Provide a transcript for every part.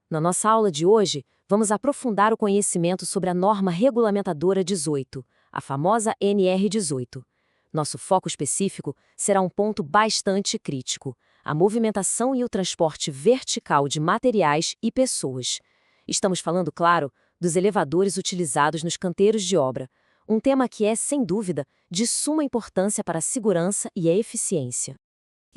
Na nossa aula de hoje, vamos aprofundar o conhecimento sobre a norma regulamentadora 18, a famosa NR18. Nosso foco específico será um ponto bastante crítico: a movimentação e o transporte vertical de materiais e pessoas. Estamos falando, claro, dos elevadores utilizados nos canteiros de obra, um tema que é, sem dúvida, de suma importância para a segurança e a eficiência.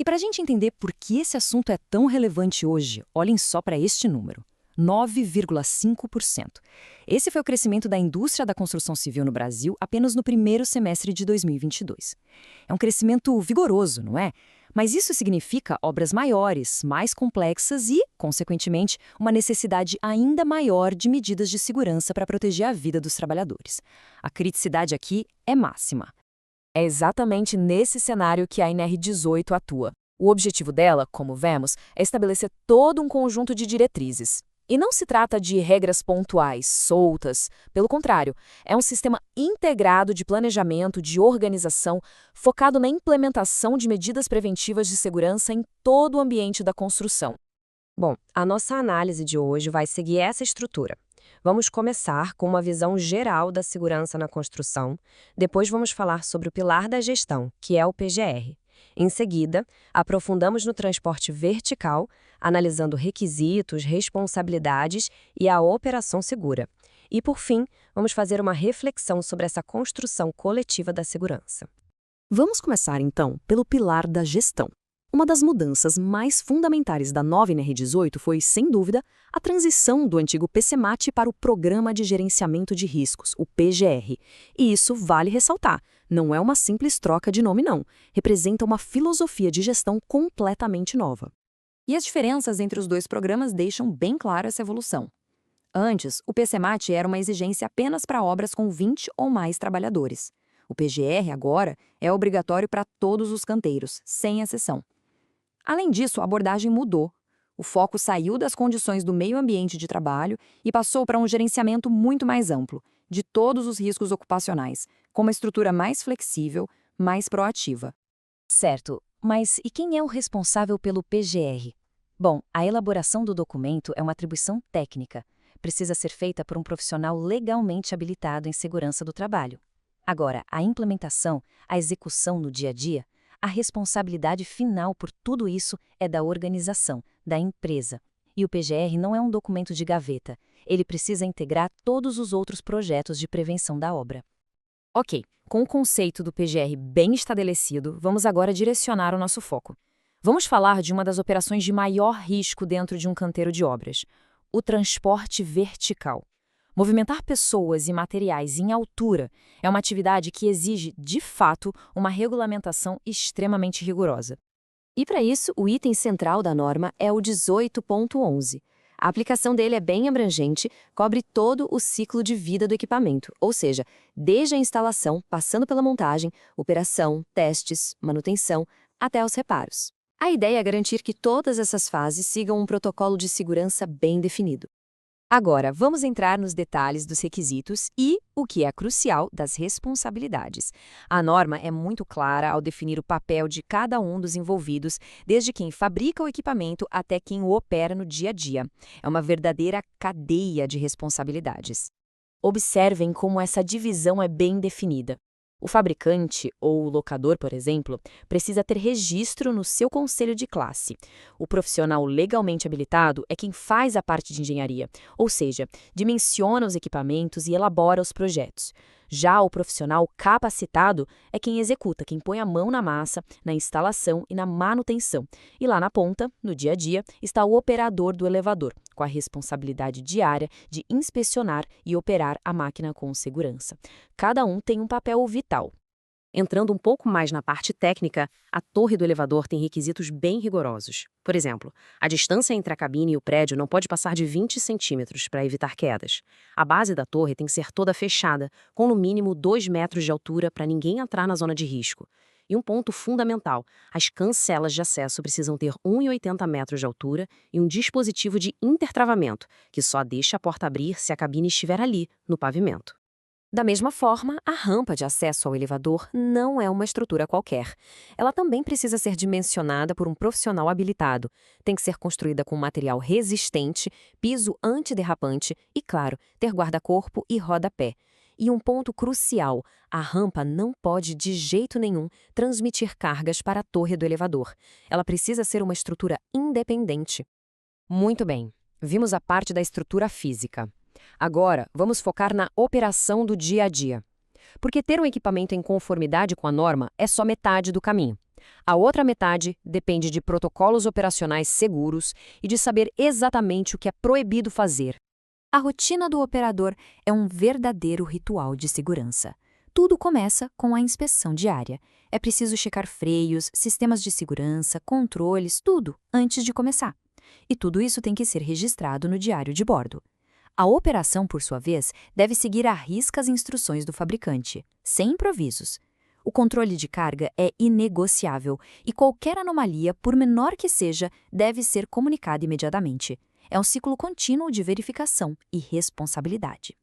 E para a gente entender por que esse assunto é tão relevante hoje, olhem só para este número: 9,5%. Esse foi o crescimento da indústria da construção civil no Brasil apenas no primeiro semestre de 2022. É um crescimento vigoroso, não é? Mas isso significa obras maiores, mais complexas e, consequentemente, uma necessidade ainda maior de medidas de segurança para proteger a vida dos trabalhadores. A criticidade aqui é máxima. É exatamente nesse cenário que a NR18 atua. O objetivo dela, como vemos, é estabelecer todo um conjunto de diretrizes. E não se trata de regras pontuais, soltas. Pelo contrário, é um sistema integrado de planejamento, de organização, focado na implementação de medidas preventivas de segurança em todo o ambiente da construção. Bom, a nossa análise de hoje vai seguir essa estrutura. Vamos começar com uma visão geral da segurança na construção, depois vamos falar sobre o pilar da gestão, que é o PGR. Em seguida, aprofundamos no transporte vertical, analisando requisitos, responsabilidades e a operação segura. E, por fim, vamos fazer uma reflexão sobre essa construção coletiva da segurança. Vamos começar, então, pelo pilar da gestão. Uma das mudanças mais fundamentais da nova NR18 foi, sem dúvida, a transição do antigo PCMAT para o Programa de Gerenciamento de Riscos, o PGR. E isso vale ressaltar, não é uma simples troca de nome não, representa uma filosofia de gestão completamente nova. E as diferenças entre os dois programas deixam bem clara essa evolução. Antes, o PCMAT era uma exigência apenas para obras com 20 ou mais trabalhadores. O PGR, agora, é obrigatório para todos os canteiros, sem exceção. Além disso, a abordagem mudou. O foco saiu das condições do meio ambiente de trabalho e passou para um gerenciamento muito mais amplo, de todos os riscos ocupacionais, com uma estrutura mais flexível, mais proativa. Certo, mas e quem é o responsável pelo PGR? Bom, a elaboração do documento é uma atribuição técnica. Precisa ser feita por um profissional legalmente habilitado em segurança do trabalho. Agora, a implementação, a execução no dia a dia, a responsabilidade final por tudo isso é da organização, da empresa. E o PGR não é um documento de gaveta. Ele precisa integrar todos os outros projetos de prevenção da obra. Ok, com o conceito do PGR bem estabelecido, vamos agora direcionar o nosso foco. Vamos falar de uma das operações de maior risco dentro de um canteiro de obras: o transporte vertical. Movimentar pessoas e materiais em altura é uma atividade que exige, de fato, uma regulamentação extremamente rigorosa. E para isso, o item central da norma é o 18.11. A aplicação dele é bem abrangente, cobre todo o ciclo de vida do equipamento, ou seja, desde a instalação, passando pela montagem, operação, testes, manutenção, até os reparos. A ideia é garantir que todas essas fases sigam um protocolo de segurança bem definido. Agora, vamos entrar nos detalhes dos requisitos e, o que é crucial, das responsabilidades. A norma é muito clara ao definir o papel de cada um dos envolvidos, desde quem fabrica o equipamento até quem o opera no dia a dia. É uma verdadeira cadeia de responsabilidades. Observem como essa divisão é bem definida. O fabricante, ou o locador, por exemplo, precisa ter registro no seu conselho de classe. O profissional legalmente habilitado é quem faz a parte de engenharia, ou seja, dimensiona os equipamentos e elabora os projetos. Já o profissional capacitado é quem executa, quem põe a mão na massa, na instalação e na manutenção. E lá na ponta, no dia a dia, está o operador do elevador, com a responsabilidade diária de inspecionar e operar a máquina com segurança. Cada um tem um papel vital. Entrando um pouco mais na parte técnica, a torre do elevador tem requisitos bem rigorosos. Por exemplo, a distância entre a cabine e o prédio não pode passar de 20 centímetros para evitar quedas. A base da torre tem que ser toda fechada, com no mínimo 2 metros de altura para ninguém entrar na zona de risco. E um ponto fundamental, as cancelas de acesso precisam ter 1,80 metros de altura e um dispositivo de intertravamento, que só deixa a porta abrir se a cabine estiver ali, no pavimento. Da mesma forma, a rampa de acesso ao elevador não é uma estrutura qualquer. Ela também precisa ser dimensionada por um profissional habilitado. Tem que ser construída com material resistente, piso antiderrapante e, claro, ter guarda-corpo e rodapé. E um ponto crucial, a rampa não pode, de jeito nenhum, transmitir cargas para a torre do elevador. Ela precisa ser uma estrutura independente. Muito bem, vimos a parte da estrutura física. Agora, vamos focar na operação do dia a dia. Porque ter um equipamento em conformidade com a norma é só metade do caminho. A outra metade depende de protocolos operacionais seguros e de saber exatamente o que é proibido fazer. A rotina do operador é um verdadeiro ritual de segurança. Tudo começa com a inspeção diária. É preciso checar freios, sistemas de segurança, controles, tudo antes de começar. E tudo isso tem que ser registrado no diário de bordo. A operação, por sua vez, deve seguir à risca as instruções do fabricante, sem improvisos. O controle de carga é inegociável e qualquer anomalia, por menor que seja, deve ser comunicada imediatamente. É um ciclo contínuo de verificação e responsabilidade.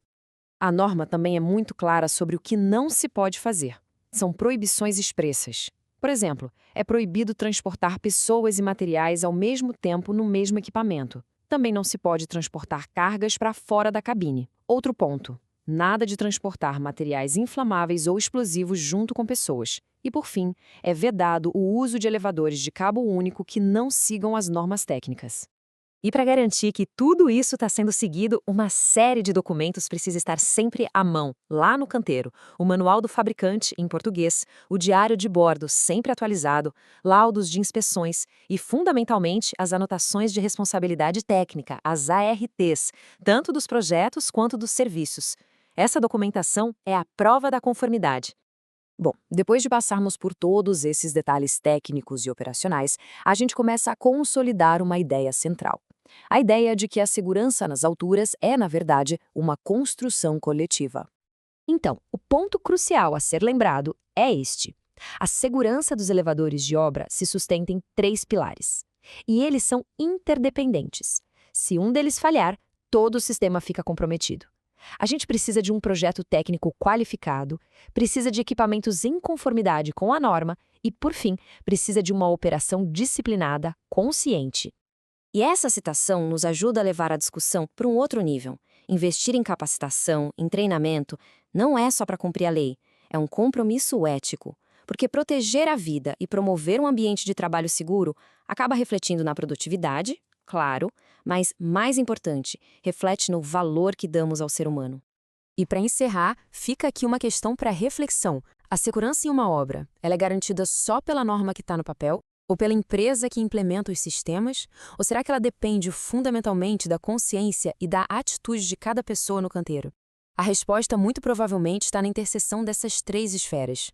A norma também é muito clara sobre o que não se pode fazer. São proibições expressas. Por exemplo, é proibido transportar pessoas e materiais ao mesmo tempo no mesmo equipamento. Também não se pode transportar cargas para fora da cabine. Outro ponto: nada de transportar materiais inflamáveis ou explosivos junto com pessoas. E, por fim, é vedado o uso de elevadores de cabo único que não sigam as normas técnicas. E para garantir que tudo isso está sendo seguido, uma série de documentos precisa estar sempre à mão, lá no canteiro. O manual do fabricante, em português, o diário de bordo, sempre atualizado, laudos de inspeções e, fundamentalmente, as anotações de responsabilidade técnica, as ARTs, tanto dos projetos quanto dos serviços. Essa documentação é a prova da conformidade. Bom, depois de passarmos por todos esses detalhes técnicos e operacionais, a gente começa a consolidar uma ideia central. A ideia de que a segurança nas alturas é, na verdade, uma construção coletiva. Então, o ponto crucial a ser lembrado é este. A segurança dos elevadores de obra se sustenta em 3 pilares. E eles são interdependentes. Se um deles falhar, todo o sistema fica comprometido. A gente precisa de um projeto técnico qualificado, precisa de equipamentos em conformidade com a norma e, por fim, precisa de uma operação disciplinada, consciente. E essa citação nos ajuda a levar a discussão para um outro nível. Investir em capacitação, em treinamento, não é só para cumprir a lei, é um compromisso ético. Porque proteger a vida e promover um ambiente de trabalho seguro acaba refletindo na produtividade, claro, mas, mais importante, reflete no valor que damos ao ser humano. E para encerrar, fica aqui uma questão para reflexão. A segurança em uma obra, ela é garantida só pela norma que está no papel? Ou pela empresa que implementa os sistemas? Ou será que ela depende fundamentalmente da consciência e da atitude de cada pessoa no canteiro? A resposta muito provavelmente está na interseção dessas 3 esferas.